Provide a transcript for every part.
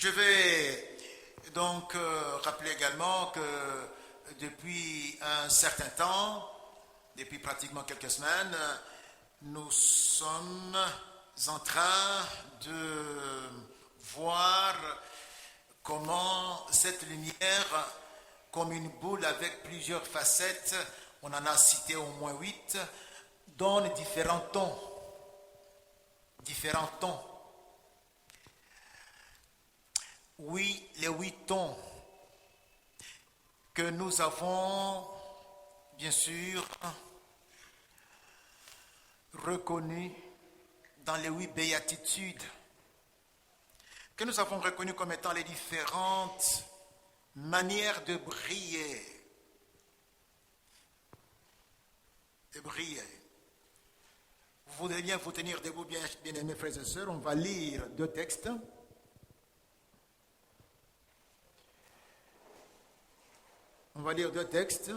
Je vais donc rappeler également que depuis un certain temps, depuis pratiquement quelques semaines, nous sommes en train de voir comment cette lumière, comme une boule avec plusieurs facettes, on en a cité au moins 8, donne différents tons. Différents tons. Oui, les 8 tons que nous avons, bien sûr, reconnus dans les 8 béatitudes, que nous avons reconnus comme étant les différentes manières de briller. De briller. Vous voudrez bien vous tenir debout, bien-aimés frères et sœurs. On va lire 2 textes. On va lire 2 textes.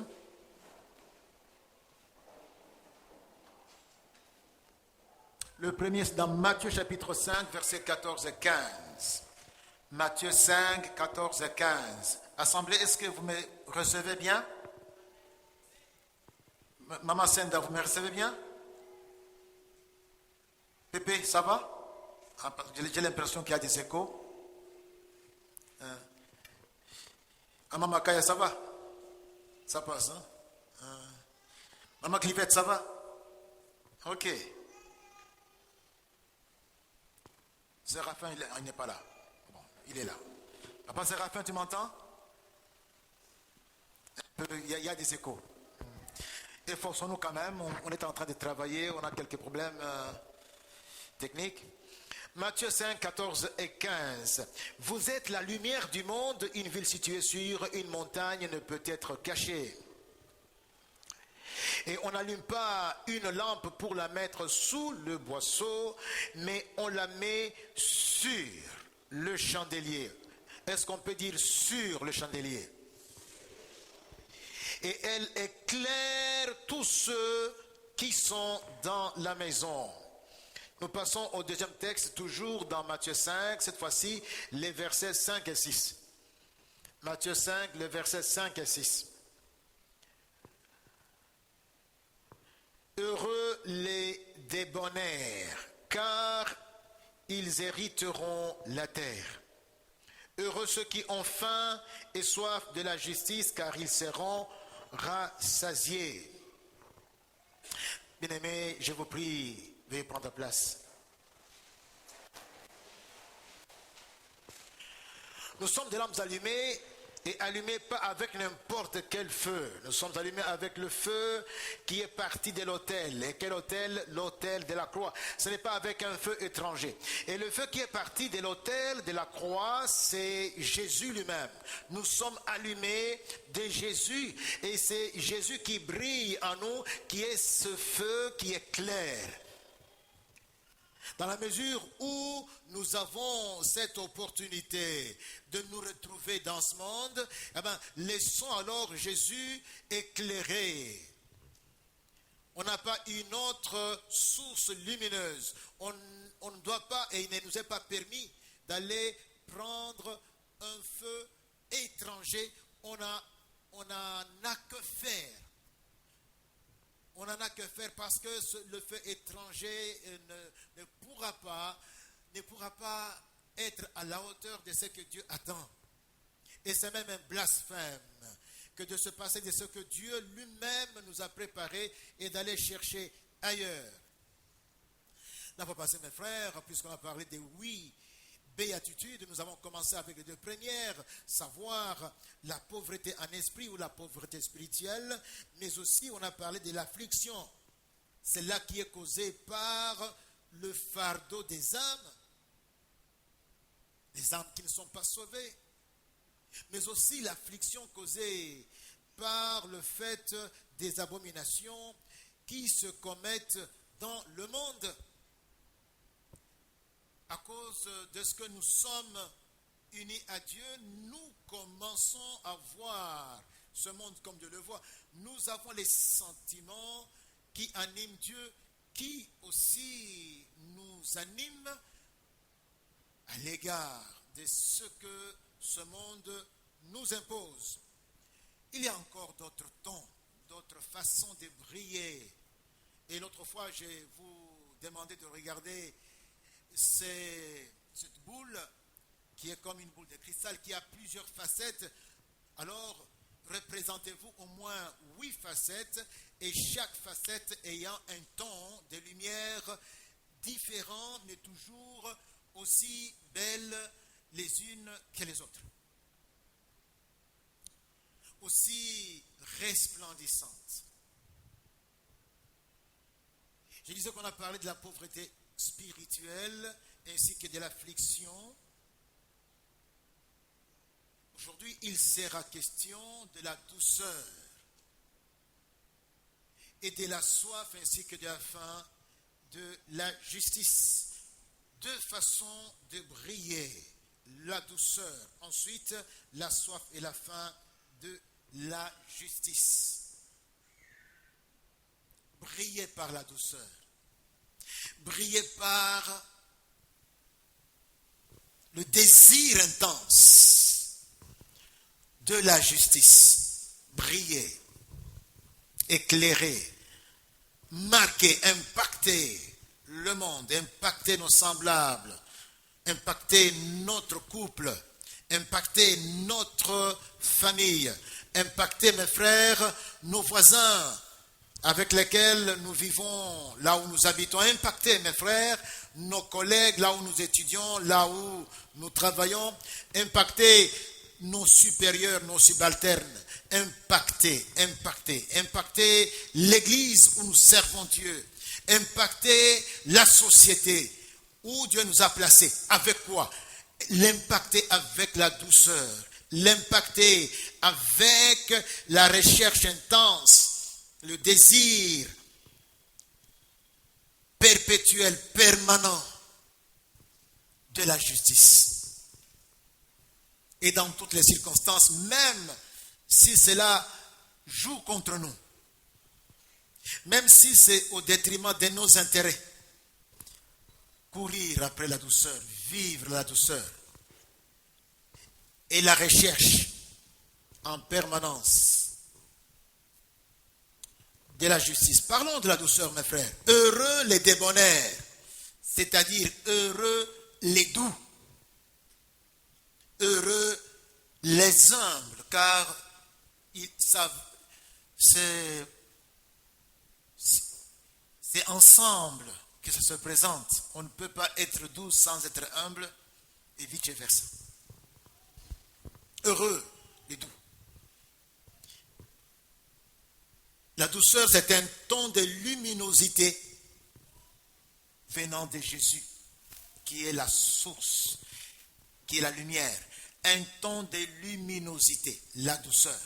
Le premier, c'est dans Matthieu chapitre 5, versets 14 et 15. Matthieu 5, 14 et 15. Assemblée, est-ce que vous me recevez bien? Maman Senda, vous me recevez bien? Pépé, ça va? J'ai l'impression qu'il y a des échos. Maman Makaya, ça va? Ça passe, hein? Maman Clivette, ça va? Ok. Séraphin, il n'est pas là. Bon, il est là. Papa Séraphin, tu m'entends? Il y a des échos. Efforçons-nous quand même. On est en train de travailler. On a quelques problèmes techniques. Matthieu 5, 14 et 15. Vous êtes la lumière du monde. Une ville située sur une montagne ne peut être cachée. Et on n'allume pas une lampe pour la mettre sous le boisseau, mais on la met sur le chandelier. Est-ce qu'on peut dire sur le chandelier? Et elle éclaire tous ceux qui sont dans la maison. Nous passons au deuxième texte, toujours dans Matthieu 5, cette fois-ci, les versets 5 et 6. Matthieu 5, les versets 5 et 6. Heureux les débonnaires, car ils hériteront la terre. Heureux ceux qui ont faim et soif de la justice, car ils seront rassasiés. Bien-aimés, je vous prie, veuillez prendre place. Nous sommes des lampes allumées et allumées pas avec n'importe quel feu. Nous sommes allumés avec le feu qui est parti de l'autel. Et quel autel? L'autel de la croix. Ce n'est pas avec un feu étranger. Et le feu qui est parti de l'autel de la croix, c'est Jésus lui-même. Nous sommes allumés de Jésus. Et c'est Jésus qui brille en nous, qui est ce feu qui est clair. Dans la mesure où nous avons cette opportunité de nous retrouver dans ce monde, eh bien, laissons alors Jésus éclairer. On n'a pas une autre source lumineuse. On ne doit pas, et il ne nous est pas permis d'aller prendre un feu étranger. On n'en a que faire. On n'en a que faire parce que le feu étranger ne pourra pas être à la hauteur de ce que Dieu attend. Et c'est même un blasphème que de se passer de ce que Dieu lui-même nous a préparé et d'aller chercher ailleurs. Là, pour passer, mes frères, puisqu'on a parlé des 8 béatitudes, nous avons commencé avec les 2 premières, savoir la pauvreté en esprit ou la pauvreté spirituelle, mais aussi on a parlé de l'affliction. C'est là qui est causée par le fardeau des âmes qui ne sont pas sauvées, mais aussi l'affliction causée par le fait des abominations qui se commettent dans le monde. À cause de ce que nous sommes unis à Dieu, nous commençons à voir ce monde comme Dieu le voit. Nous avons les sentiments qui animent Dieu, qui aussi nous animent à l'égard de ce que ce monde nous impose. Il y a encore d'autres tons, d'autres façons de briller. Et l'autre fois, je vous demandais de regarder cette boule qui est comme une boule de cristal qui a plusieurs facettes. Alors, représentez-vous au moins 8 facettes et chaque facette ayant un ton de lumière différent mais toujours aussi belles les unes que les autres. Aussi resplendissantes. Je disais qu'on a parlé de la pauvreté spirituelle ainsi que de l'affliction. Aujourd'hui, il sera question de la douceur et de la soif ainsi que de la faim de la justice. 2 façons de briller, la douceur, ensuite la soif et la faim de la justice. Briller par la douceur, briller par le désir intense de la justice, briller, éclairer, marquer, impacter le monde, impacter nos semblables, impacter notre couple, impacter notre famille, impacter mes frères, nos voisins avec lesquels nous vivons, là où nous habitons, impacter mes frères, nos collègues, là où nous étudions, là où nous travaillons, impacter nos supérieurs, nos subalternes, impacter l'église où nous servons Dieu, impacter la société où Dieu nous a placés. Avec quoi? L'impacter avec la douceur, l'impacter avec la recherche intense, le désir perpétuel, permanent de la justice. Et dans toutes les circonstances, même si cela joue contre nous, même si c'est au détriment de nos intérêts, courir après la douceur, vivre la douceur et la recherche en permanence de la justice. Parlons de la douceur, mes frères. Heureux les débonnaires, c'est-à-dire heureux les doux, heureux les humbles, car ils savent, c'est ensemble que ça se présente. On ne peut pas être doux sans être humble et vice-versa. Heureux les doux. La douceur, c'est un ton de luminosité venant de Jésus, qui est la source, qui est la lumière. Un ton de luminosité, la douceur.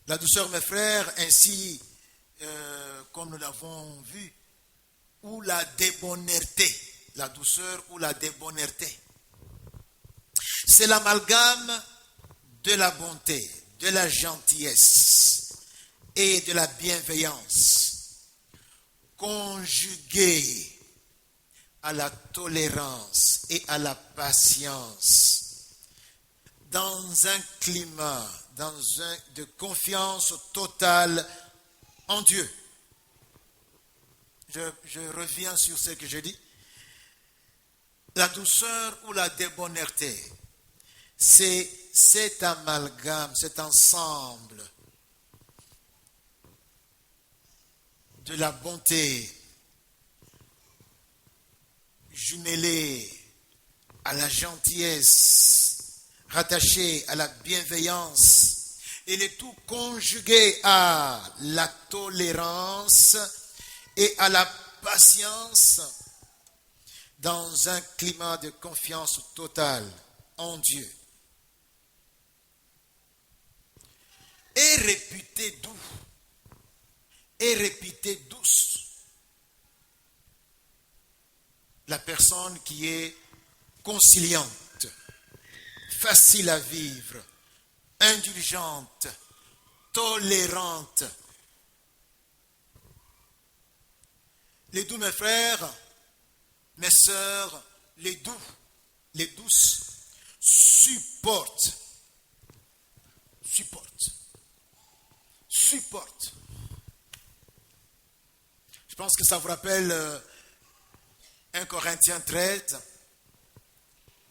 La douceur, mes frères, ainsi comme nous l'avons vu, ou la débonnaire, la douceur ou la débonnaire. C'est l'amalgame de la bonté, de la gentillesse et de la bienveillance, conjuguée à la tolérance et à la patience, dans un climat, de confiance totale en Dieu. Je reviens sur ce que je dis. La douceur ou la débonnaire, c'est cet amalgame, cet ensemble de la bonté jumelée à la gentillesse, rattachée à la bienveillance, et le tout conjugué à la tolérance et à la patience dans un climat de confiance totale en Dieu. Et réputé doux, et réputé douce. La personne qui est conciliante, facile à vivre, indulgente, tolérante. Les doux, mes frères, mes sœurs, les doux, les douces, supportent. Je pense que ça vous rappelle 1 Corinthiens 13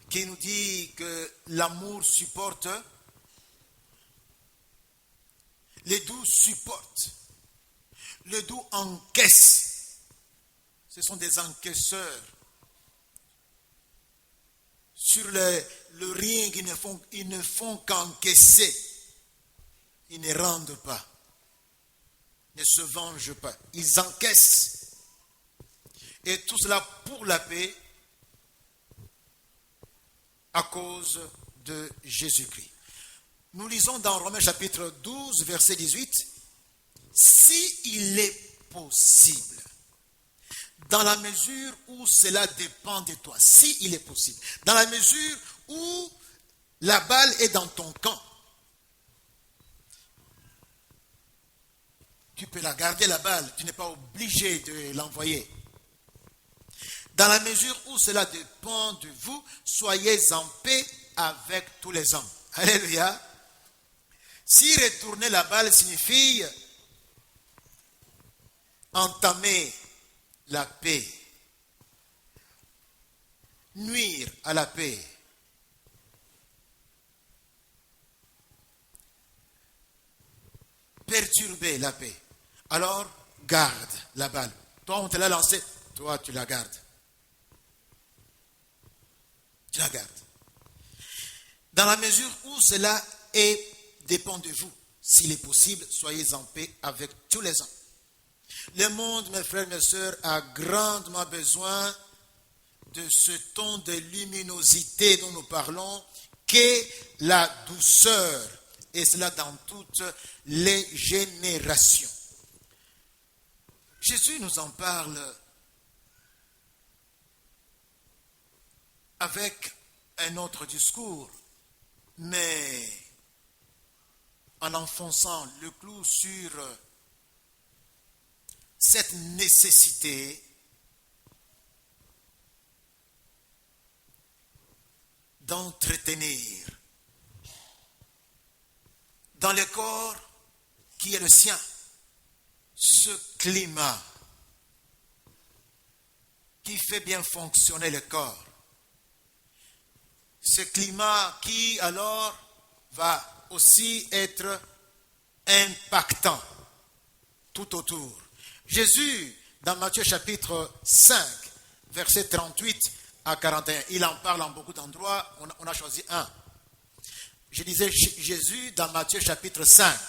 qui nous dit que l'amour supporte, les doux supportent, le doux encaisse. Ce sont des encaisseurs. Sur le ring, ils ne font qu'encaisser. Ils ne rendent pas, ne se vengent pas. Ils encaissent. Et tout cela pour la paix à cause de Jésus-Christ. Nous lisons dans Romains chapitre 12, verset 18, « Si il est possible, dans la mesure où cela dépend de toi, si il est possible, dans la mesure où la balle est dans ton camp, tu peux la garder la balle, tu n'es pas obligé de l'envoyer. Dans la mesure où cela dépend de vous, soyez en paix avec tous les hommes. » Alléluia. Si retourner la balle signifie entamer la paix, nuire à la paix, perturber la paix, alors garde la balle. Toi, on te l'a lancée, toi, tu la gardes. Tu la gardes. Dans la mesure où cela dépend de vous, s'il est possible, soyez en paix avec tous les hommes. Le monde, mes frères et mes sœurs, a grandement besoin de ce ton de luminosité dont nous parlons, qu'est la douceur, et cela dans toutes les générations. Jésus nous en parle avec un autre discours, mais en enfonçant le clou sur cette nécessité d'entretenir dans le corps qui est le sien ce climat qui fait bien fonctionner le corps. Ce climat qui alors va aussi être impactant tout autour. Jésus, dans Matthieu chapitre 5, versets 38 à 41, il en parle en beaucoup d'endroits, on a choisi un. Je disais Jésus dans Matthieu chapitre 5,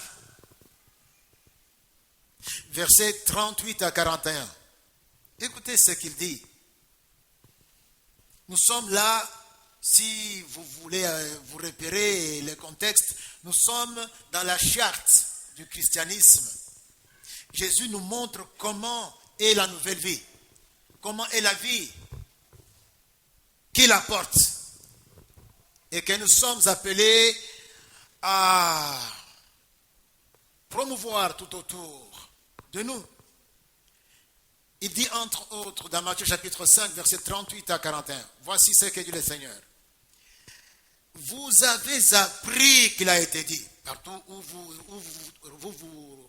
versets 38 à 41. Écoutez ce qu'il dit. Nous sommes là, si vous voulez vous repérer le contexte, nous sommes dans la charte du christianisme. Jésus nous montre comment est la nouvelle vie, comment est la vie qu'il apporte et que nous sommes appelés à promouvoir tout autour de nous. Il dit entre autres dans Matthieu chapitre 5, versets 38 à 41, voici ce que dit le Seigneur. Vous avez appris qu'il a été dit, partout où vous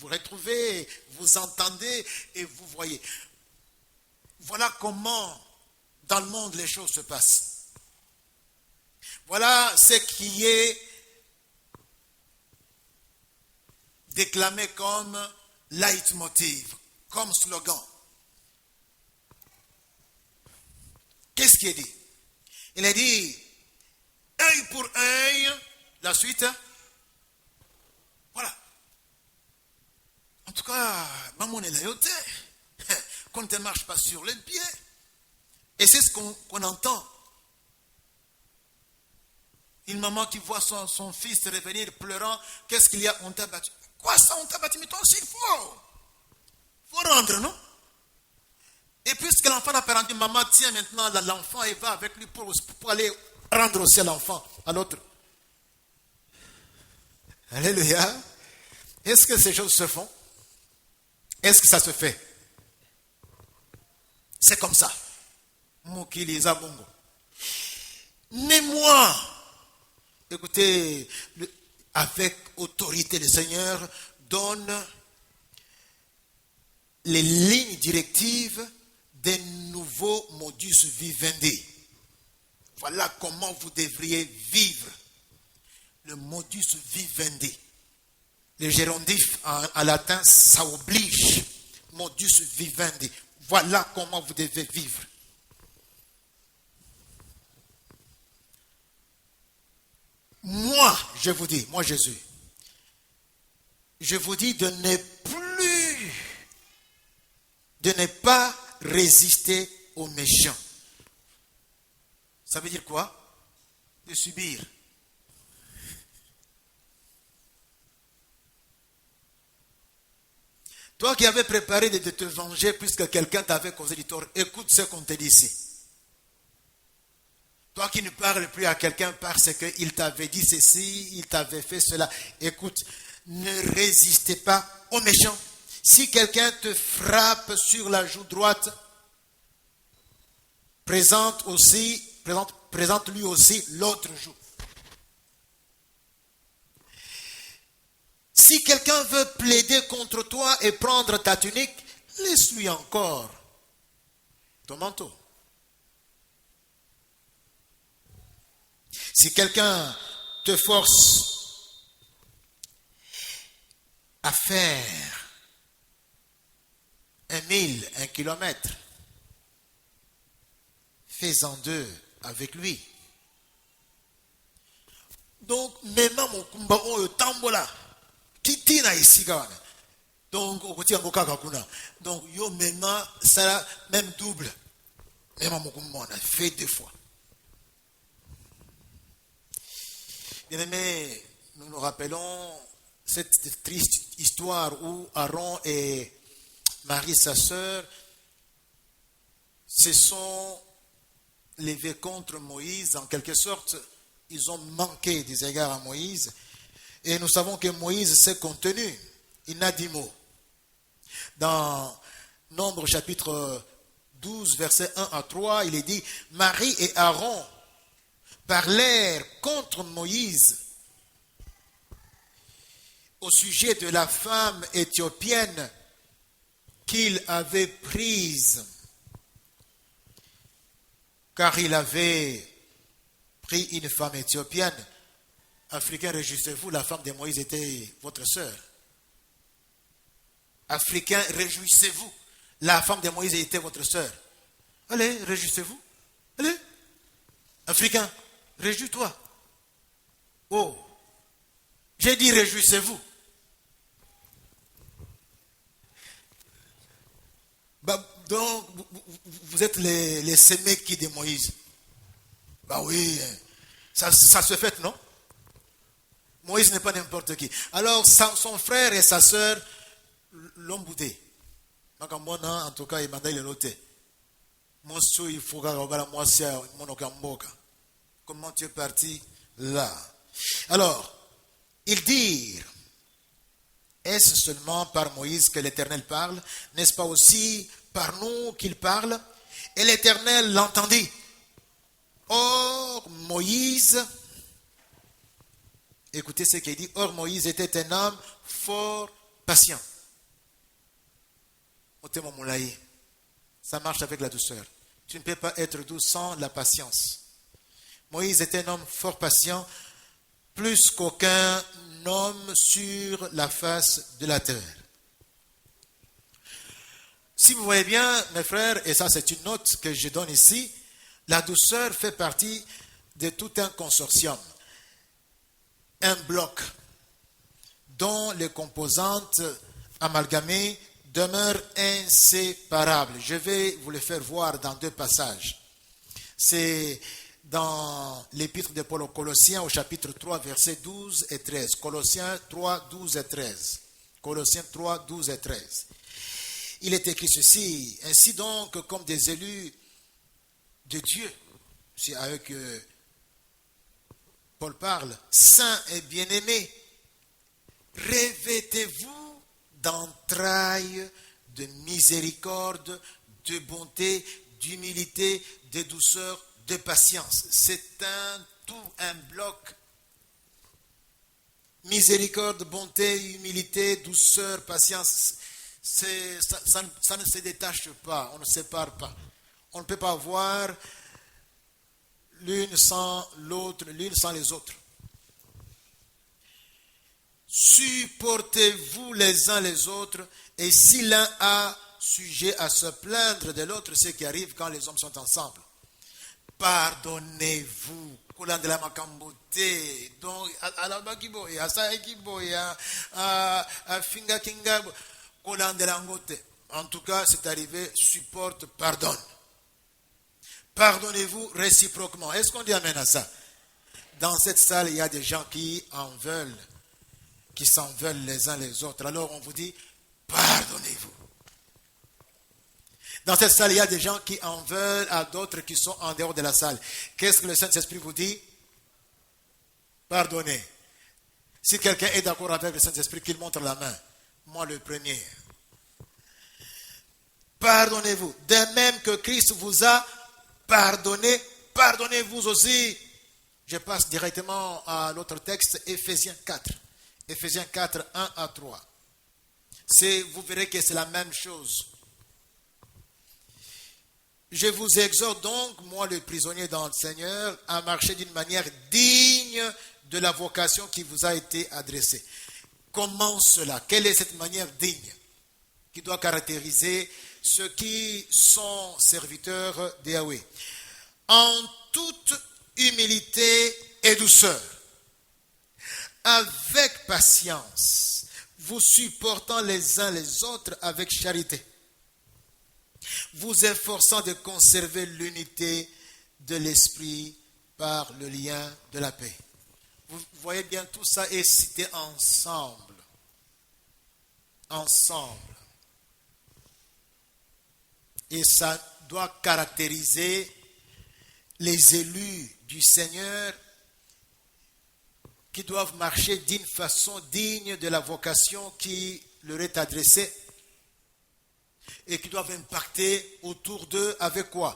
retrouvez, vous entendez et vous voyez. Voilà comment dans le monde les choses se passent. Voilà ce qui est déclamé comme leitmotiv, comme slogan. Qu'est-ce qui est dit? Il est dit, œil pour œil, la suite, voilà. En tout cas, maman est laïoté, qu'on ne marche pas sur les pieds. Et c'est ce qu'on entend. Une maman qui voit son fils revenir pleurant, qu'est-ce qu'il y a? On t'a battu. Quoi ça, on t'a battu? Mais toi aussi, il faut rendre, non? Et puisque l'enfant n'a pas rendu, maman tient maintenant l'enfant et va avec lui pour aller rendre aussi à l'enfant, à l'autre. Alléluia. Est-ce que ces choses se font? Est-ce que ça se fait? C'est comme ça. Mokili eza bongo. Mais moi, écoutez, avec autorité, le Seigneur donne les lignes directives des nouveaux modus vivendi. Voilà comment vous devriez vivre. Le modus vivendi. Le gérondif en latin, ça oblige. Modus vivendi. Voilà comment vous devez vivre. Moi, je vous dis, moi Jésus, je vous dis de ne pas résister aux méchants. Ça veut dire quoi? De subir. Toi qui avais préparé de te venger puisque quelqu'un t'avait causé du tort, écoute ce qu'on te dit ici. Toi qui ne parles plus à quelqu'un parce qu'il t'avait dit ceci, il t'avait fait cela. Écoute, ne résistez pas aux méchants. Si quelqu'un te frappe sur la joue droite, présente lui aussi l'autre joue. Si quelqu'un veut plaider contre toi et prendre ta tunique, laisse-lui encore ton manteau. Si quelqu'un te force à faire 1 kilomètre, fais-en 2 avec lui. Donc, même mon kumba oyo tambola, titina ici donc au côté ngokaka kuna. Donc yo même ça même double. Même mon kumba on a fait 2 fois. Bien-aimés, nous nous rappelons cette triste histoire où Aaron et Marie, sa sœur, se sont levés contre Moïse. En quelque sorte, ils ont manqué des égards à Moïse. Et nous savons que Moïse s'est contenu. Il n'a dit mot. Dans Nombre chapitre 12, versets 1 à 3, il est dit, Marie et Aaron parlèrent contre Moïse au sujet de la femme éthiopienne qu'il avait prise, car il avait pris une femme éthiopienne. Africains, réjouissez-vous, la femme de Moïse était votre sœur. Africains, réjouissez-vous, la femme de Moïse était votre sœur. Allez, réjouissez-vous. Allez, Africains, réjouis-toi. Oh, j'ai dit réjouissez-vous. Donc, vous êtes les séméki de Moïse. Bah oui, ça se fait, non? Moïse n'est pas n'importe qui. Alors, son frère et sa sœur l'ont boudé. En tout cas, il m'a dit le noté. Comment tu es parti là? Alors, ils dirent, est-ce seulement par Moïse que l'Éternel parle? N'est-ce pas aussi par nous qu'il parle? Et l'Éternel l'entendit. Or, Moïse, écoutez ce qu'il dit, or Moïse était un homme fort patient. Ça marche avec la douceur. Tu ne peux pas être doux sans la patience. Moïse était un homme fort patient, plus qu'aucun homme sur la face de la terre. Si vous voyez bien, mes frères, et ça c'est une note que je donne ici, la douceur fait partie de tout un consortium, un bloc dont les composantes amalgamées demeurent inséparables. Je vais vous le faire voir dans 2 passages. C'est dans l'épître de Paul aux Colossiens au chapitre 3, versets 12 et 13. Colossiens 3, 12 et 13. Colossiens 3, 12 et 13. Il est écrit ceci, ainsi donc comme des élus de Dieu, c'est à eux que Paul parle, saints et bien-aimés, revêtez-vous d'entrailles, de miséricorde, de bonté, d'humilité, de douceur, de patience. C'est un bloc. Miséricorde, bonté, humilité, douceur, patience. Ça ne se détache pas, on ne sépare pas. On ne peut pas voir l'une sans l'autre, l'une sans les autres. Supportez-vous les uns les autres, et si l'un a sujet à se plaindre de l'autre, ce qui arrive quand les hommes sont ensemble. Pardonnez-vous. Donc, en tout cas, c'est arrivé, supporte, pardonne. Pardonnez-vous réciproquement. Est-ce qu'on dit amen à ça? Dans cette salle, il y a des gens qui s'en veulent les uns les autres. Alors on vous dit, pardonnez-vous. Dans cette salle, il y a des gens qui en veulent à d'autres qui sont en dehors de la salle. Qu'est-ce que le Saint-Esprit vous dit? Pardonnez. Si quelqu'un est d'accord avec le Saint-Esprit, qu'il montre la main. Moi, le premier. Pardonnez-vous. De même que Christ vous a pardonné, pardonnez-vous aussi. Je passe directement à l'autre texte, Éphésiens 4. Éphésiens 4, 1 à 3. Vous verrez que c'est la même chose. Je vous exhorte donc, moi le prisonnier dans le Seigneur, à marcher d'une manière digne de la vocation qui vous a été adressée. Comment cela? Quelle est cette manière digne qui doit caractériser ceux qui sont serviteurs de Yahweh? En toute humilité et douceur, avec patience, vous supportant les uns les autres avec charité, vous efforçant de conserver l'unité de l'esprit par le lien de la paix. Vous voyez bien, tout ça est cité ensemble. Ensemble. Et ça doit caractériser les élus du Seigneur qui doivent marcher d'une façon digne de la vocation qui leur est adressée et qui doivent impacter autour d'eux avec quoi?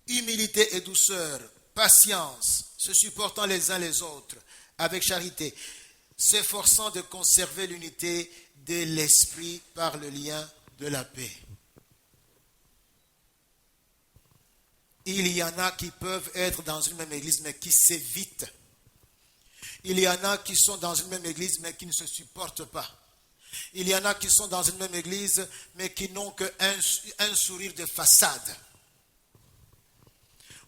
Humilité et douceur, patience, se supportant les uns les autres, avec charité, s'efforçant de conserver l'unité de l'esprit par le lien de la paix. Il y en a qui peuvent être dans une même église mais qui s'évitent. Il y en a qui sont dans une même église mais qui ne se supportent pas. Il y en a qui sont dans une même église mais qui n'ont qu'un sourire de façade.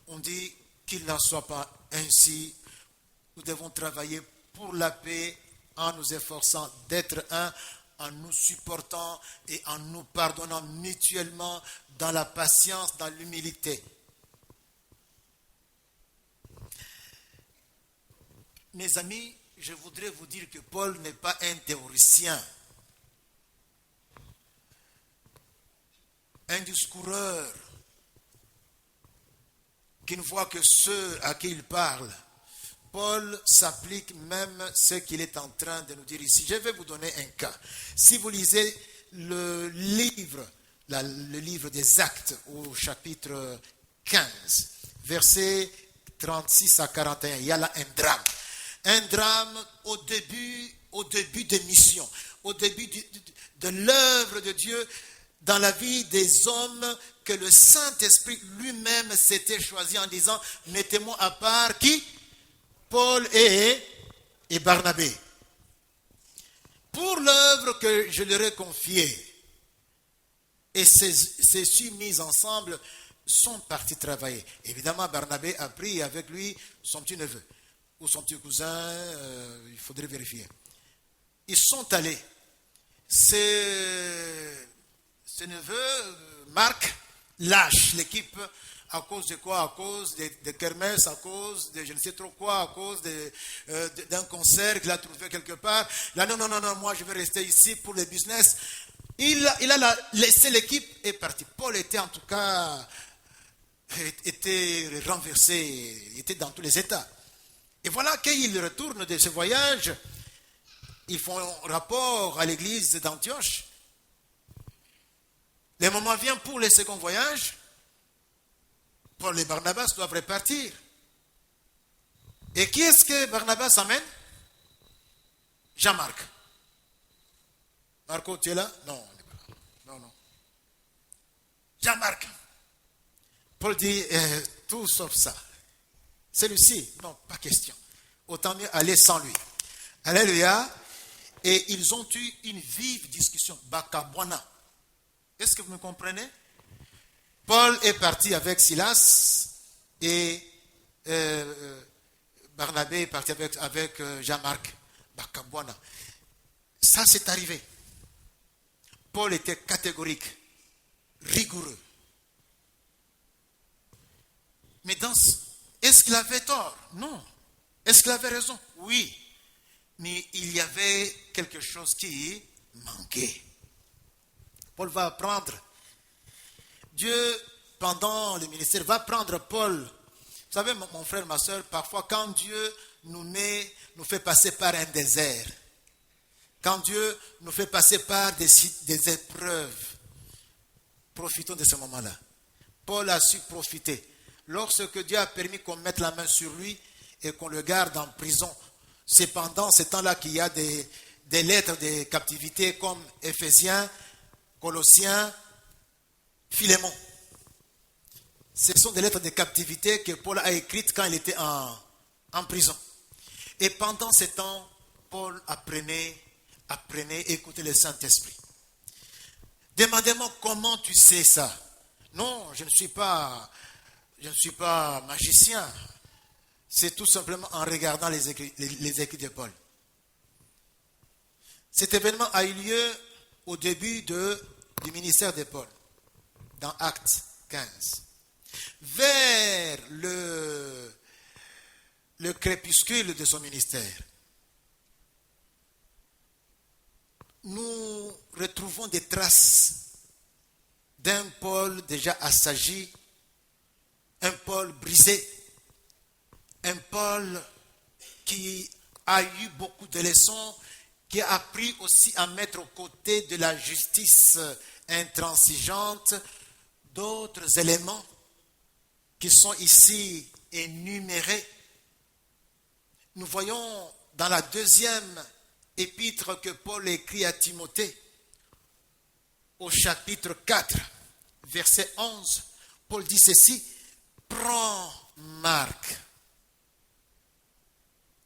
On dit qu'il n'en soit pas ainsi. Nous devons travailler pour la paix en nous efforçant d'être un, en nous supportant et en nous pardonnant mutuellement dans la patience, dans l'humilité. Mes amis, je voudrais vous dire que Paul n'est pas un théoricien, un discoureur qui ne voit que ceux à qui il parle. Paul s'applique même ce qu'il est en train de nous dire ici. Je vais vous donner un cas. Si vous lisez le livre des Actes au chapitre 15, versets 36 à 41, il y a là un drame. Un drame au début des missions, au début de l'œuvre de Dieu dans la vie des hommes que le Saint-Esprit lui-même s'était choisi en disant « Mettez-moi à part qui? Paul et Barnabé. Pour l'œuvre que je leur ai confiée. » Et ces mis ensemble sont partis travailler. Évidemment, Barnabé a pris avec lui son petit neveu ou son petit cousin, il faudrait vérifier. Ils sont allés. Ce neveu, Marc, lâche l'équipe à cause de quoi? À cause de kermesse, à cause de je ne sais trop quoi, à cause d'un concert qu'il a trouvé quelque part. Là, non, moi je vais rester ici pour le business. Il a laissé l'équipe et est parti. Paul était en tout cas était renversé, il était dans tous les états. Et voilà qu'il retourne de ce voyage, ils font rapport à l'église d'Antioche. Le moment vient pour le second voyage. Paul et Barnabas doivent repartir. Et qui est-ce que Barnabas amène? Jean-Marc. Marco, tu es là? Non, non. Jean-Marc. Paul dit, tout sauf ça. Celui-ci, non, pas question. Autant mieux aller sans lui. Alléluia. Et ils ont eu une vive discussion. Bakabwana. Est-ce que vous me comprenez? Paul est parti avec Silas et Barnabé est parti avec Jean-Marc. Bakabwana. Ça, c'est arrivé. Paul était catégorique, rigoureux. Mais est-ce qu'il avait tort? Non. Est-ce qu'il avait raison? Oui. Mais il y avait quelque chose qui manquait. Paul va apprendre. Dieu, pendant le ministère, va prendre Paul. Vous savez, mon frère, ma soeur, parfois quand Dieu nous fait passer par un désert, quand Dieu nous fait passer par des épreuves, profitons de ce moment-là. Paul a su profiter. Lorsque Dieu a permis qu'on mette la main sur lui et qu'on le garde en prison, c'est pendant ce temps-là qu'il y a des lettres de captivité comme Éphésiens, Colossiens, Philémon. Ce sont des lettres de captivité que Paul a écrites quand il était en prison. Et pendant ce temps, Paul apprenait à écouter le Saint-Esprit. Demandez-moi comment tu sais ça. Non, je ne suis pas magicien. C'est tout simplement en regardant les écrits de Paul. Cet événement a eu lieu au début du ministère de Paul, dans Actes 15. Vers le crépuscule de son ministère, nous retrouvons des traces d'un Paul déjà assagi, un Paul brisé, un Paul qui a eu beaucoup de leçons, qui a appris aussi à mettre aux côtés de la justice intransigeante d'autres éléments qui sont ici énumérés. Nous voyons dans la deuxième épître que Paul écrit à Timothée, au chapitre 4, verset 11, Paul dit ceci: prends Marc.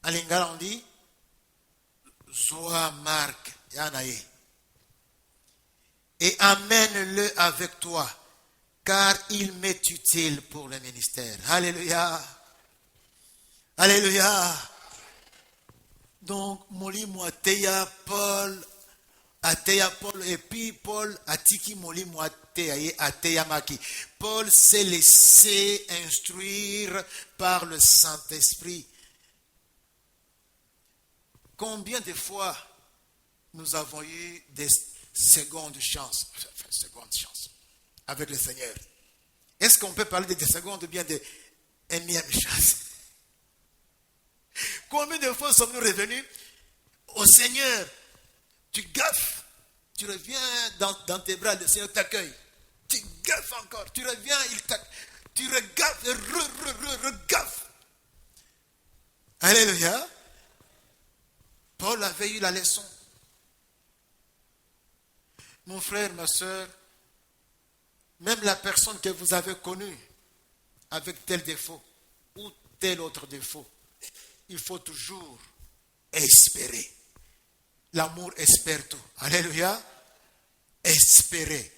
En lingala on dit Zoa Marc Yanae et amène-le avec toi, car il m'est utile pour le ministère. Alléluia. Alléluia. Donc, molimo ateya Paul et puis Paul atiki molimo ateya maki. Paul s'est laissé instruire par le Saint-Esprit. Combien de fois nous avons eu des secondes chances avec le Seigneur? Est-ce qu'on peut parler de secondes ou bien de énième chance? Combien de fois sommes-nous revenus au Seigneur? Tu gaffes, tu reviens dans tes bras, le Seigneur t'accueille. Tu gaffes encore, tu reviens, tu regaffes et regaffes. Alléluia. Paul avait eu la leçon. Mon frère, ma soeur, même la personne que vous avez connue avec tel défaut ou tel autre défaut, il faut toujours espérer. L'amour espère tout. Alléluia. Espérer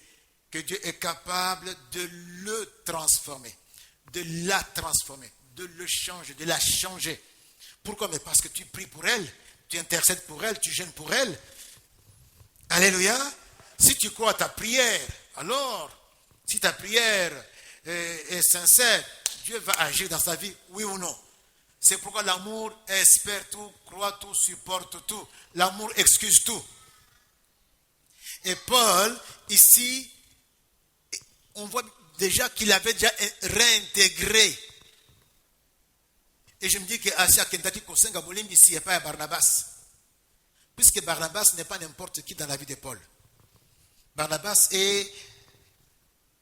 que Dieu est capable de le transformer, de la transformer, de le changer, de la changer. Pourquoi? Mais parce que tu pries pour elle, tu intercèdes pour elle, tu jeûnes pour elle. Alléluia. Si tu crois à ta prière, alors, si ta prière est sincère, Dieu va agir dans sa vie, oui ou non? C'est pourquoi l'amour espère tout, croit tout, supporte tout. L'amour excuse tout. Et Paul, ici, on voit déjà qu'il avait déjà réintégré. Et je me dis que Asia Kentaki Kosenga Bolimbi ici n'est pas Barnabas. Puisque Barnabas n'est pas n'importe qui dans la vie de Paul. Barnabas est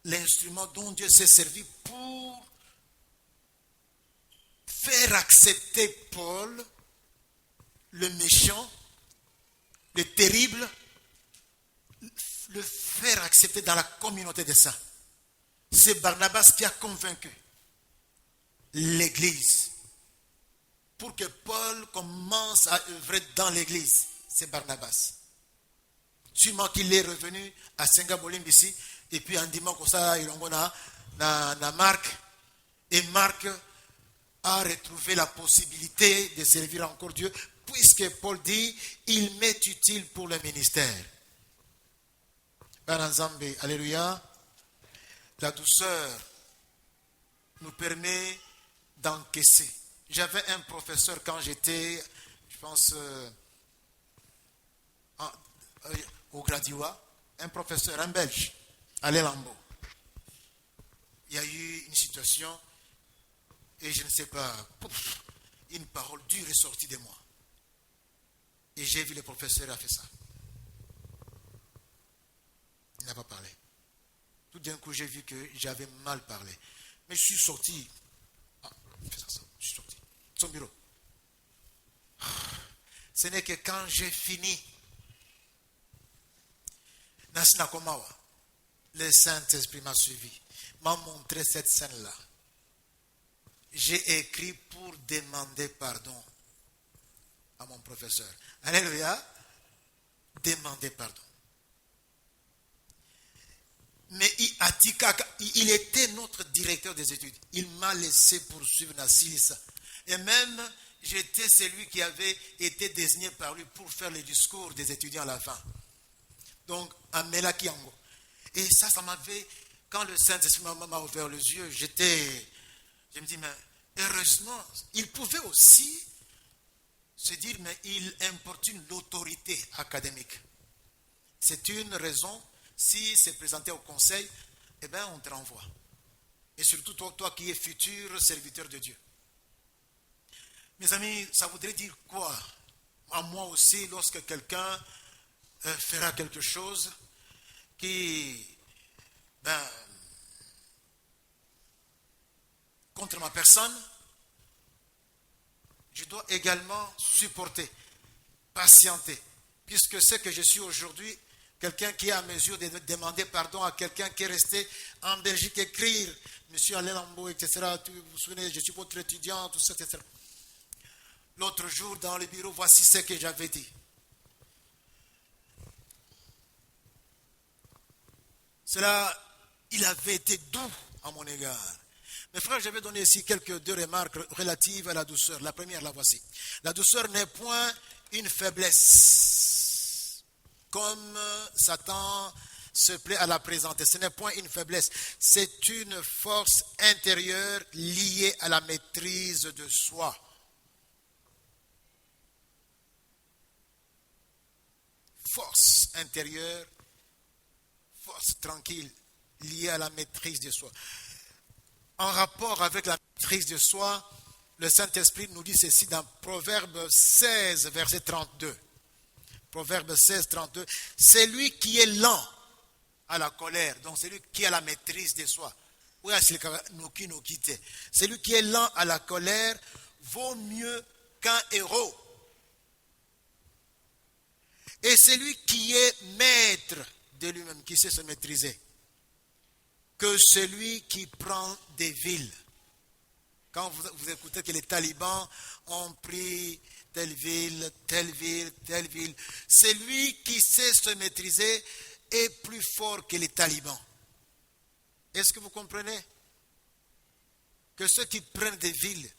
l'instrument dont Dieu s'est servi pour faire accepter Paul, le méchant, le terrible, le faire accepter dans la communauté des saints. C'est Barnabas qui a convaincu l'Église pour que Paul commence à œuvrer dans l'Église. C'est Barnabas. Sûrement qu'il est revenu à Singapour ici, et puis en dimanche, comme ça, il a Marc, et Marc a retrouvé la possibilité de servir encore Dieu, puisque Paul dit, il m'est utile pour le ministère. Alléluia. La douceur nous permet d'encaisser. J'avais un professeur quand j'étais, je pense, au Gradiwa, un professeur, un Belge, à l'Elambo. Il y a eu une situation, et je ne sais pas, une parole dure est sortie de moi. Et j'ai vu le professeur a fait ça. Il n'a pas parlé. Tout d'un coup, j'ai vu que j'avais mal parlé. Mais je suis sorti. Fais ça, je suis sorti. Son bureau. Ce n'est que quand j'ai fini, Nasina Komawa, le Saint-Esprit m'a suivi, m'a montré cette scène-là. J'ai écrit pour demander pardon à mon professeur. Alléluia. Demander pardon. Mais il était notre directeur des études. Il m'a laissé poursuivre Nassilissa. Et même, j'étais celui qui avait été désigné par lui pour faire le discours des étudiants à la fin. Donc, à Melakiango. Et ça m'avait, quand le Saint-Esprit m'a ouvert les yeux, je me dis, mais heureusement, il pouvait aussi se dire, mais il importune l'autorité académique. C'est une raison. Si c'est présenté au conseil, eh bien, on te renvoie. Et surtout, toi qui es futur serviteur de Dieu. Mes amis, ça voudrait dire quoi? À moi aussi, lorsque quelqu'un fera quelque chose qui, contre ma personne, je dois également supporter, patienter, puisque ce que je suis aujourd'hui, quelqu'un qui est à mesure de demander pardon à quelqu'un qui est resté en Belgique écrire, Monsieur Alain Lambeau, etc. Vous vous souvenez, je suis votre étudiant, tout ça, etc. L'autre jour, dans le bureau, voici ce que j'avais dit. Cela, il avait été doux à mon égard. Mes frères, j'avais donné ici deux remarques relatives à la douceur. La première, la voici. La douceur n'est point une faiblesse, comme Satan se plaît à la présenter. Ce n'est point une faiblesse, c'est une force intérieure liée à la maîtrise de soi. Force intérieure, force tranquille, liée à la maîtrise de soi. En rapport avec la maîtrise de soi, le Saint-Esprit nous dit ceci dans Proverbe 16, verset 32. Proverbe 16, 32. C'est lui qui est lent à la colère, donc c'est lui qui a la maîtrise de soi. C'est lui qui est lent à la colère, vaut mieux qu'un héros. Et c'est lui qui est maître de lui-même, qui sait se maîtriser, que celui qui prend des villes. Quand vous écoutez que les talibans ont pris telle ville, telle ville, telle ville, celui qui sait se maîtriser est plus fort que les talibans. Est-ce que vous comprenez? Que ceux qui prennent des villes,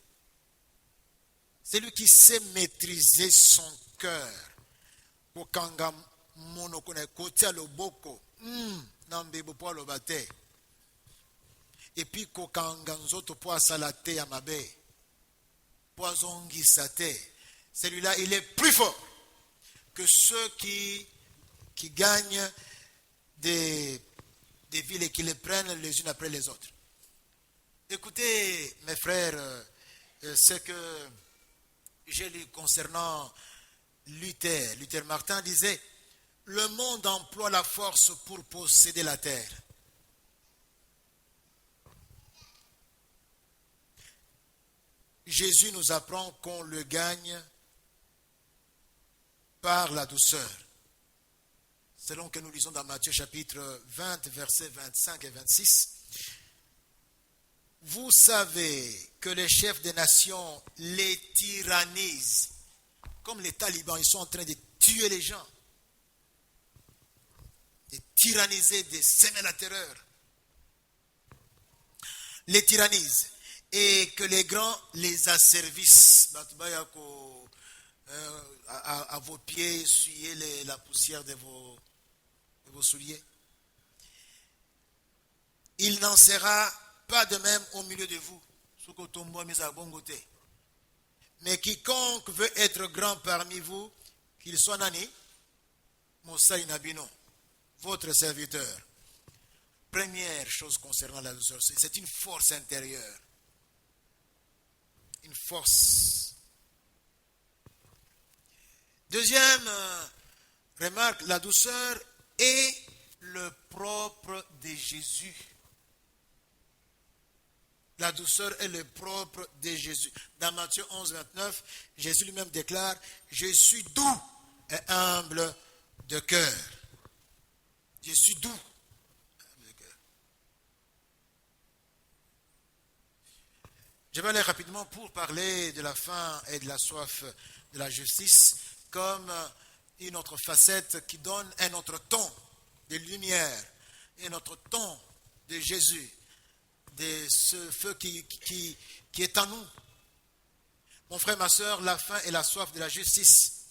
c'est lui qui sait maîtriser son cœur. Kokanga monokone kotia loboko, nambe po lo bate. Et puis kokanga nzoto po salate ya mabe, poisongi sate. Celui-là, il est plus fort que ceux qui gagnent des villes et qui les prennent les unes après les autres. Écoutez, mes frères, ce que j'ai lu concernant Luther. Luther Martin disait, le monde emploie la force pour posséder la terre. Jésus nous apprend qu'on le gagne par la douceur. Selon que nous lisons dans Matthieu chapitre 20, versets 25 et 26. Vous savez que les chefs des nations les tyrannisent. Comme les talibans, ils sont en train de tuer les gens, de tyranniser, de semer la terreur. Les tyrannisent. Et que les grands les asservissent. À vos pieds, essuyez la poussière de vos souliers. Il n'en sera pas de même au milieu de vous. Mais quiconque veut être grand parmi vous, qu'il soit nani, Mosai Nabino, votre serviteur. Première chose concernant la douceur, c'est une force intérieure. Une force. Deuxième remarque, la douceur est le propre de Jésus. La douceur est le propre de Jésus. Dans Matthieu 11, 29, Jésus lui-même déclare, « Je suis doux et humble de cœur. » Je suis doux. Je vais aller rapidement pour parler de la faim et de la soif de la justice comme une autre facette qui donne un autre ton de lumière, un autre ton de Jésus, de ce feu qui est en nous. Mon frère, ma soeur, la faim et la soif de la justice,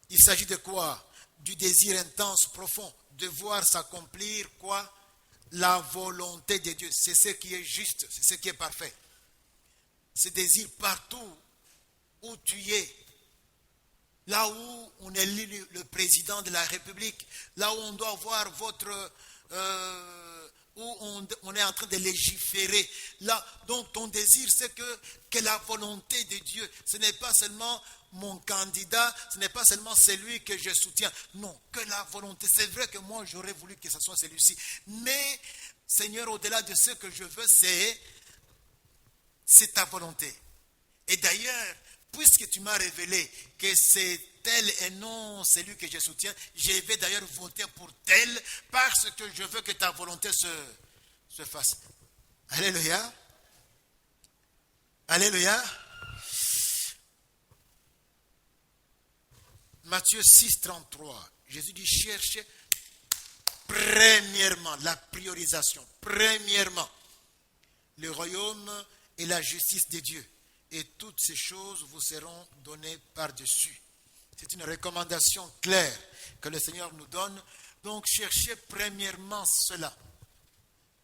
il s'agit de quoi? Du désir intense, profond, de voir s'accomplir quoi? La volonté de Dieu. C'est ce qui est juste, c'est ce qui est parfait. Ce désir partout où tu es, là où on élit le président de la République, là où on doit voir où on est en train de légiférer, là, donc ton désir c'est que la volonté de Dieu, ce n'est pas seulement mon candidat, ce n'est pas seulement celui que je soutiens, non, que la volonté, c'est vrai que moi j'aurais voulu que ce soit celui-ci, mais Seigneur, au-delà de ce que je veux, c'est ta volonté. Et d'ailleurs, puisque tu m'as révélé que c'est tel et non celui que je soutiens, je vais d'ailleurs voter pour tel parce que je veux que ta volonté se fasse. Alléluia. Alléluia. Matthieu 6, 33. Jésus dit, cherchez premièrement la priorisation. Premièrement, le royaume et la justice de Dieu. Et toutes ces choses vous seront données par-dessus. C'est une recommandation claire que le Seigneur nous donne. Donc, cherchez premièrement cela.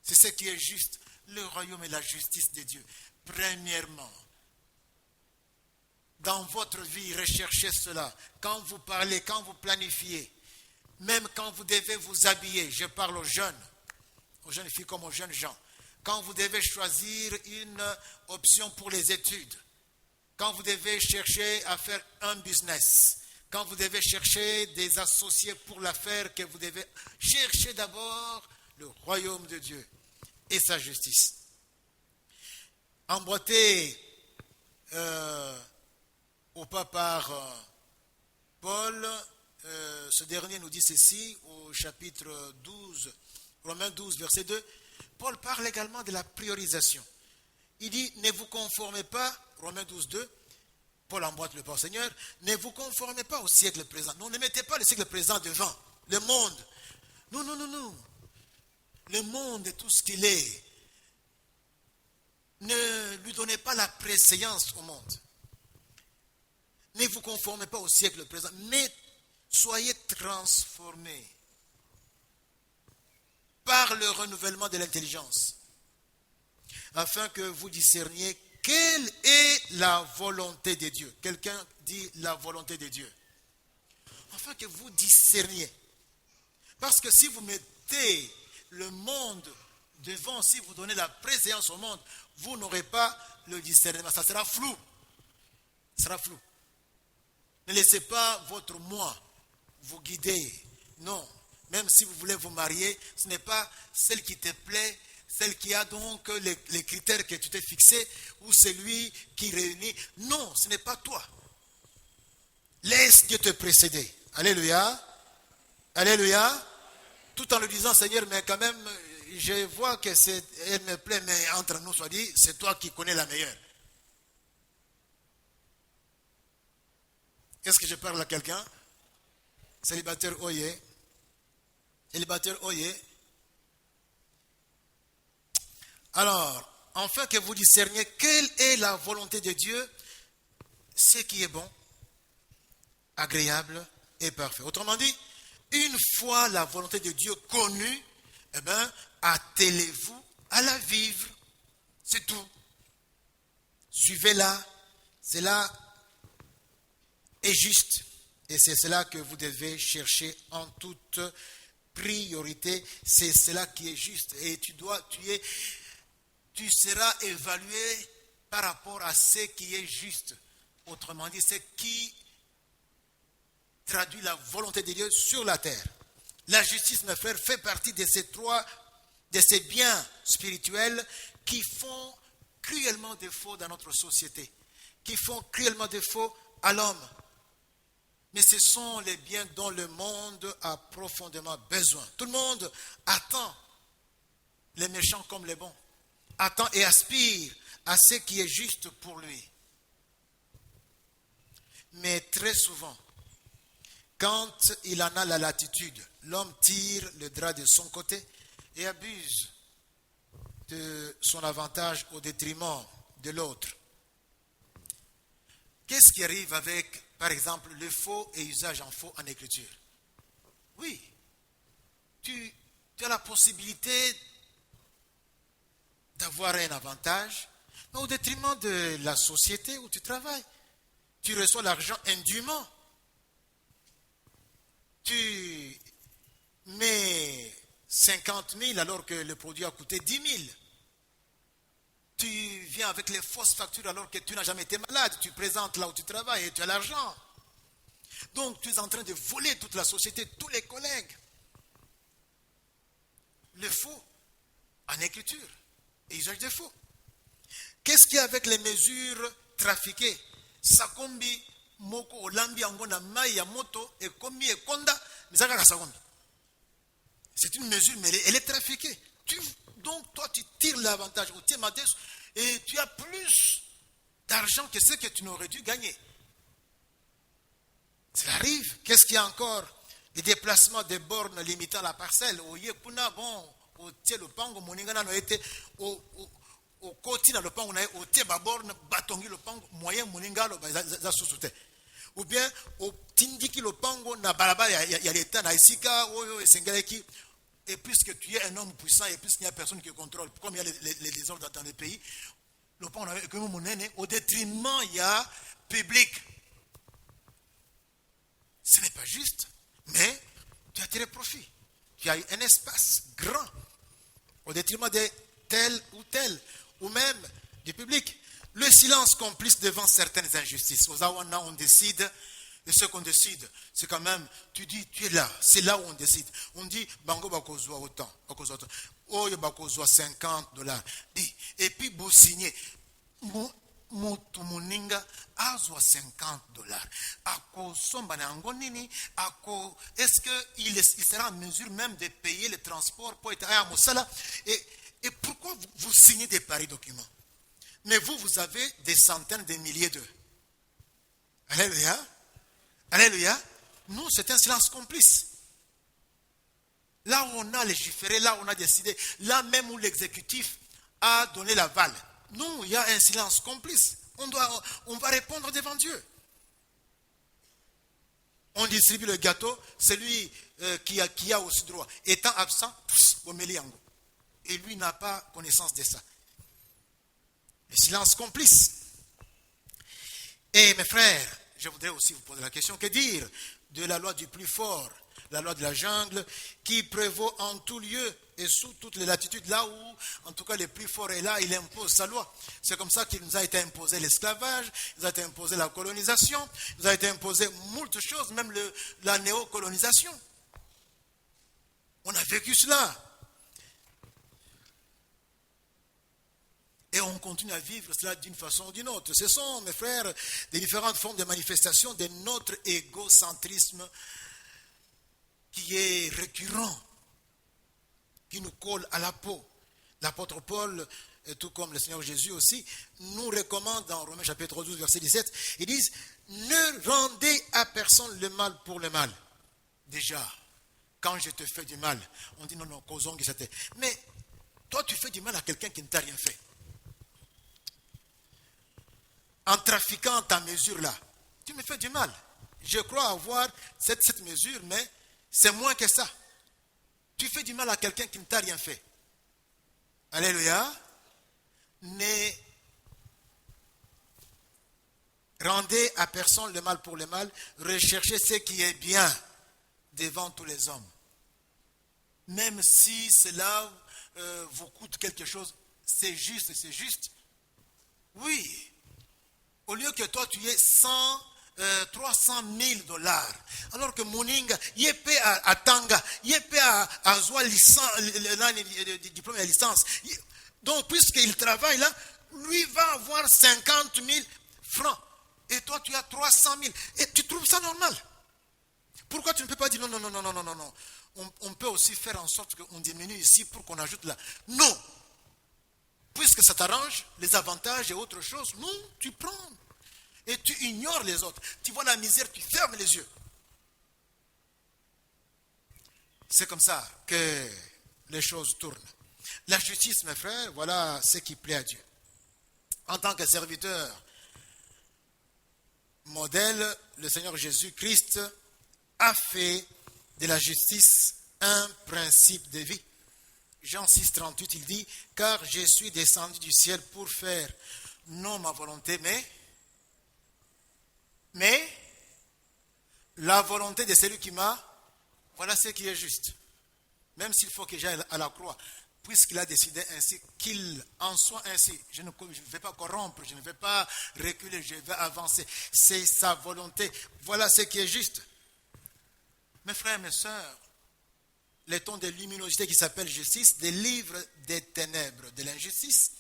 C'est ce qui est juste, le royaume et la justice de Dieu. Premièrement, dans votre vie, recherchez cela. Quand vous parlez, quand vous planifiez, même quand vous devez vous habiller, je parle aux jeunes filles comme aux jeunes gens. Quand vous devez choisir une option pour les études, quand vous devez chercher à faire un business, quand vous devez chercher des associés pour l'affaire que vous devez, chercher d'abord le royaume de Dieu et sa justice. Emboîté au pas par Paul, ce dernier nous dit ceci au chapitre 12, Romains 12, verset 2. Paul parle également de la priorisation. Il dit, ne vous conformez pas, Romains 12, 2, Paul emboîte le pas au Seigneur, ne vous conformez pas au siècle présent. Non, ne mettez pas le siècle présent devant, le monde. Non. Le monde et tout ce qu'il est. Ne lui donnez pas la préséance au monde. Ne vous conformez pas au siècle présent, mais soyez transformés par le renouvellement de l'intelligence, afin que vous discerniez quelle est la volonté de Dieu. Quelqu'un dit la volonté de Dieu. Afin que vous discerniez. Parce que si vous mettez le monde devant, si vous donnez la préséance au monde, vous n'aurez pas le discernement. Ça sera flou. Ça sera flou. Ne laissez pas votre moi vous guider. Non. Même si vous voulez vous marier, ce n'est pas celle qui te plaît celle qui a donc les critères que tu t'es fixés, ou celui qui réunit. Non, ce n'est pas toi. Laisse Dieu te précéder. Alléluia. Alléluia. Tout en lui disant, Seigneur, mais quand même, je vois que elle me plaît, mais entre nous, soit dit, c'est toi qui connais la meilleure. Est-ce que je parle à quelqu'un? Célibataire, oyez. Célibataire, oyez. Alors, afin que vous discerniez quelle est la volonté de Dieu, ce qui est bon, agréable et parfait. Autrement dit, une fois la volonté de Dieu connue, eh bien, attelez-vous à la vivre. C'est tout. Suivez-la. Cela est juste. Et c'est cela que vous devez chercher en toute priorité. C'est cela qui est juste. Et tu seras évalué par rapport à ce qui est juste. Autrement dit, ce qui traduit la volonté de Dieu sur la terre. La justice, mes frères, fait partie de ces biens spirituels qui font cruellement défaut dans notre société, qui font cruellement défaut à l'homme. Mais ce sont les biens dont le monde a profondément besoin. Tout le monde attend les méchants comme les bons, attend et aspire à ce qui est juste pour lui. Mais très souvent, quand il en a la latitude, l'homme tire le drap de son côté et abuse de son avantage au détriment de l'autre. Qu'est-ce qui arrive avec, par exemple, le faux et usage en faux en écriture? Oui, tu as la possibilité d'avoir un avantage, mais au détriment de la société où tu travailles. Tu reçois l'argent indûment. Tu mets 50 000 alors que le produit a coûté 10 000. Tu viens avec les fausses factures alors que tu n'as jamais été malade. Tu présentes là où tu travailles et tu as l'argent. Donc tu es en train de voler toute la société, tous les collègues. Le faux en écriture et usage de faux. Qu'est-ce qu'il y a avec les mesures trafiquées? Sakombi moko olambi yango na mai ya moto ekomi ekonda misaka kasakombi. C'est une mesure mais elle est trafiquée. Donc toi tu tires l'avantage au Thémates et tu as plus d'argent que ce que tu n'aurais dû gagner. Ça arrive. Qu'est-ce qu'il y a encore? Les déplacements des bornes limitant la parcelle. Oye kuna bon au tie le pango moningana no été au côté dans le pango na au tie ba borne batongi le pango moyen moningalo za susute. Ou bien au tindiki le pango na balaba ya l'état na isika oyo esengeleki. Et puisque tu es un homme puissant et puisqu'il n'y a personne qui contrôle, comme il y a les désordres dans le pays, le pango na que monene au détriment il y a public. Ce n'est pas juste, mais tu as tiré profit. Tu as eu un espace grand au détriment de tel, ou même du public. Le silence complice devant certaines injustices. Aux Awana, on décide, et ce qu'on décide, c'est quand même, tu dis, tu es là, c'est là où on décide. On dit, Bango Bakozwa autant, Oyo Bakozwa $50. Et puis, vous signez. Moto moninga azwa $50. Ako somba na ngo nini ako est-ce que il sera en mesure même de payer le transport pour être à Moussala et pourquoi vous signez des pareils documents? Mais vous avez des centaines de milliers d'eux. Alléluia. Alléluia. Nous, c'est un silence complice. Là où on a légiféré, là où on a décidé, là même où l'exécutif a donné l'aval. Non, il y a un silence complice. On va répondre devant Dieu. On distribue le gâteau, celui qui a aussi droit. Étant absent, et lui n'a pas connaissance de ça. Le silence complice. Et mes frères, je voudrais aussi vous poser la question, que dire de la loi du plus fort, la loi de la jungle, qui prévaut en tout lieu et sous toutes les latitudes, là où, en tout cas, le plus fort est là, il impose sa loi. C'est comme ça qu'il nous a été imposé l'esclavage, il nous a été imposé la colonisation, il nous a été imposé moult choses, même la néocolonisation. On a vécu cela. Et on continue à vivre cela d'une façon ou d'une autre. Ce sont, mes frères, des différentes formes de manifestation de notre égocentrisme qui est récurrent, qui nous colle à la peau. L'apôtre Paul, tout comme le Seigneur Jésus aussi, nous recommande dans Romains chapitre 12, verset 17, ils disent, ne rendez à personne le mal pour le mal. Déjà, quand je te fais du mal, on dit non, non, causons que c'était. Mais toi, tu fais du mal à quelqu'un qui ne t'a rien fait. En trafiquant ta mesure-là, tu me fais du mal. Je crois avoir cette mesure, mais c'est moins que ça. Tu fais du mal à quelqu'un qui ne t'a rien fait. Alléluia. Ne rendez à personne le mal pour le mal. Recherchez ce qui est bien devant tous les hommes. Même si cela vous coûte quelque chose, c'est juste, c'est juste. Oui. Au lieu que toi tu aies 300 000 dollars, alors que Moninga, il est payé à Tanga, il est payé à avoir le diplôme de licence. Donc, puisqu'il travaille là, lui va avoir 50 000 francs. Et toi, tu as 300 000. Et tu trouves ça normal? Pourquoi tu ne peux pas dire non, non, non, non, non, non, non. On peut aussi faire en sorte qu'on diminue ici pour qu'on ajoute là. Non. Puisque ça t'arrange, les avantages et autre chose, non, tu prends. Et tu ignores les autres. Tu vois la misère, tu fermes les yeux. C'est comme ça que les choses tournent. La justice, mes frères, voilà ce qui plaît à Dieu. En tant que serviteur modèle, le Seigneur Jésus-Christ a fait de la justice un principe de vie. Jean 6, 38, il dit, « Car je suis descendu du ciel pour faire non ma volonté, mais la volonté de celui qui m'a, voilà ce qui est juste. Même s'il faut que j'aille à la croix, puisqu'il a décidé ainsi, qu'il en soit ainsi. Je ne vais pas corrompre, je ne vais pas reculer, je vais avancer. C'est sa volonté. Voilà ce qui est juste. » Mes frères, mes sœurs, les tons de luminosité qui s'appelle justice délivre des ténèbres, de l'injustice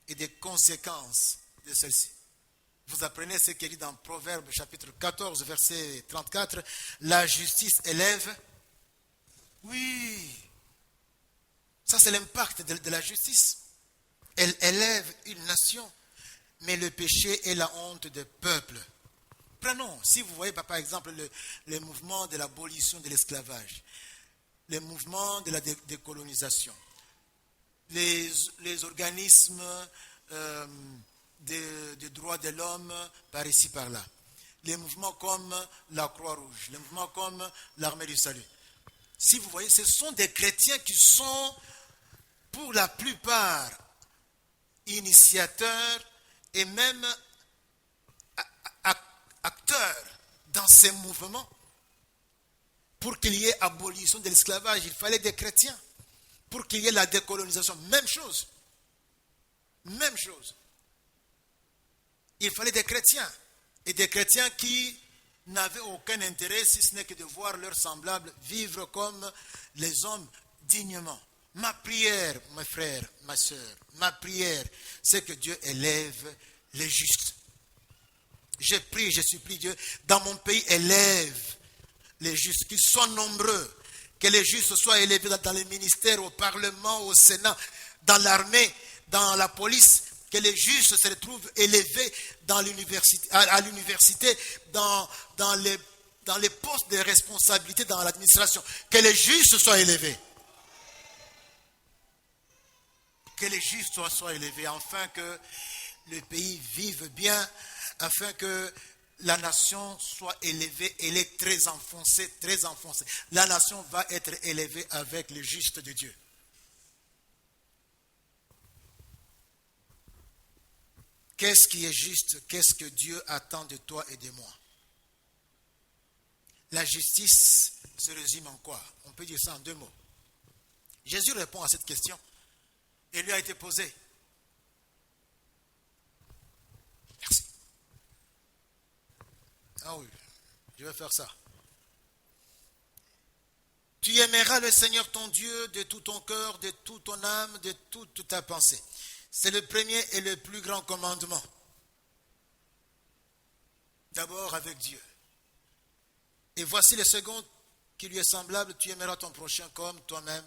et des conséquences de celle-ci. Vous apprenez ce qu'il dit dans Proverbes chapitre 14, verset 34. La justice élève. Oui. Ça, c'est l'impact de la justice. Elle élève une nation. Mais le péché est la honte des peuples. Prenons, si vous voyez par exemple le mouvement de l'abolition de l'esclavage, le mouvement de la décolonisation, les organismes des droits de l'homme par ici, par là. Les mouvements comme la Croix-Rouge, les mouvements comme l'Armée du Salut. Si vous voyez, ce sont des chrétiens qui sont, pour la plupart, initiateurs et même acteurs dans ces mouvements. Pour qu'il y ait abolition de l'esclavage, il fallait des chrétiens. Pour qu'il y ait la décolonisation, même chose. Même chose. Il fallait des chrétiens. Et des chrétiens qui n'avaient aucun intérêt, si ce n'est que de voir leurs semblables vivre comme les hommes dignement. Ma prière, mes frères, ma soeur, ma prière, c'est que Dieu élève les justes. Je prie, je supplie Dieu, dans mon pays, élève les justes, qu'ils soient nombreux, que les justes soient élevés dans les ministères, au Parlement, au Sénat, dans l'armée, dans la police, que les justes se retrouvent élevés dans l'université, à l'université, dans les postes de responsabilité dans l'administration. Que les justes soient élevés. Que les justes soient élevés, afin que le pays vive bien, afin que la nation soit élevée. Elle est très enfoncée, très enfoncée. La nation va être élevée avec le juste de Dieu. Qu'est-ce qui est juste? Qu'est-ce que Dieu attend de toi et de moi? La justice se résume en quoi? On peut dire ça en deux mots. Jésus répond à cette question et lui a été posée. Merci. Ah oui, je vais faire ça. Tu aimeras le Seigneur ton Dieu de tout ton cœur, de toute ton âme, de toute ta pensée. C'est le premier et le plus grand commandement. D'abord avec Dieu. Et voici le second qui lui est semblable, tu aimeras ton prochain comme toi-même.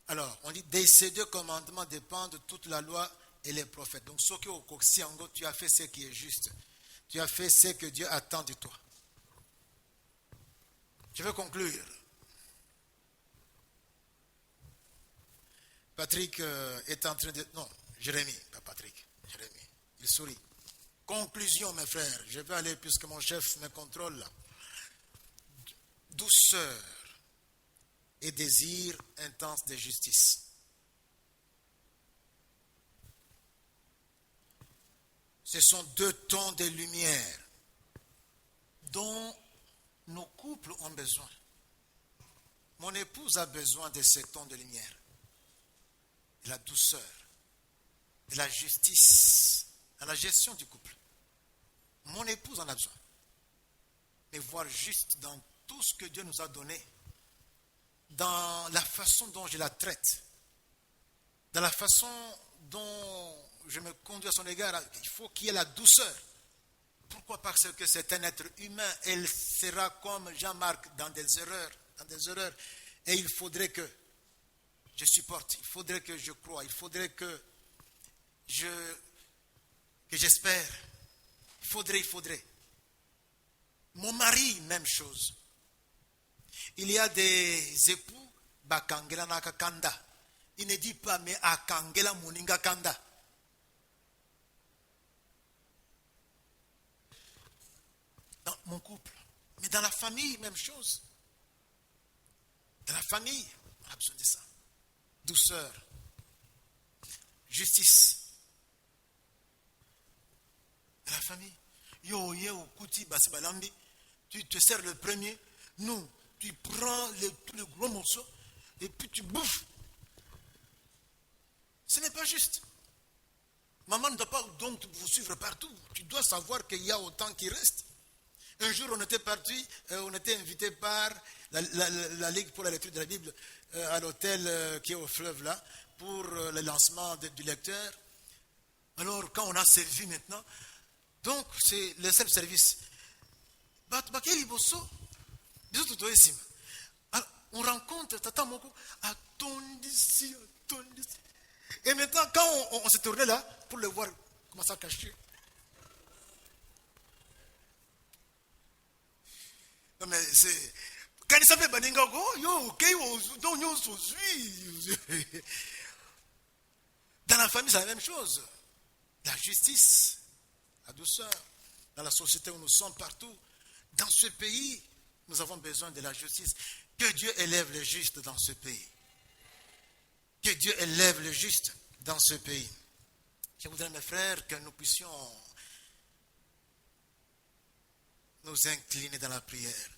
Alors, on dit, de ces deux commandements dépendent toute la loi et les prophètes. Donc, ce qui est au Koxiango, tu as fait ce qui est juste. Tu as fait ce que Dieu attend de toi. Je vais conclure. Patrick est en train de... Non, Jérémie, pas Patrick. Jérémie, il sourit. Conclusion, mes frères. Je vais aller puisque mon chef me contrôle là. Douceur et désir intense de justice. Ce sont deux tons de lumière dont nos couples ont besoin. Mon épouse a besoin de ces tons de lumière. De la douceur, de la justice, à la gestion du couple. Mon épouse en a besoin. Mais voir juste dans tout ce que Dieu nous a donné, dans la façon dont je la traite, dans la façon dont je me conduis à son égard, il faut qu'il y ait la douceur. Pourquoi? Parce que c'est un être humain. Elle sera comme Jean-Marc dans des erreurs. Et il faudrait que je supporte, il faudrait que je croie, il faudrait que j'espère. Il faudrait. Mon mari, même chose. Il y a des époux, bakangela nakakanda. Il ne dit pas, mais akangela moninga kanda. Dans mon couple. Mais dans la famille, même chose. Dans la famille, on a besoin de ça. Douceur. Justice. Dans la famille. Tu te sers le premier. Non, tu prends le gros morceau et puis tu bouffes. Ce n'est pas juste. Maman ne doit pas donc vous suivre partout. Tu dois savoir qu'il y a autant qui reste. Un jour, on était parti, on était invité par la Ligue pour la lecture de la Bible à l'hôtel qui est au fleuve là, pour le lancement du lecteur. Alors, quand on a servi maintenant, donc c'est le self-service. On rencontre Tata Moko, attendez-y. Et maintenant, quand on s'est tourné là, pour le voir, comment ça cacher. Non mais c'est... Quand il s'appelle Baningago, dans la famille, c'est la même chose. La justice, la douceur. Dans la société où nous sommes partout, dans ce pays, nous avons besoin de la justice. Que Dieu élève les justes dans ce pays. Que Dieu élève les justes dans ce pays. Je voudrais, mes frères, que nous puissions nous incliner dans la prière.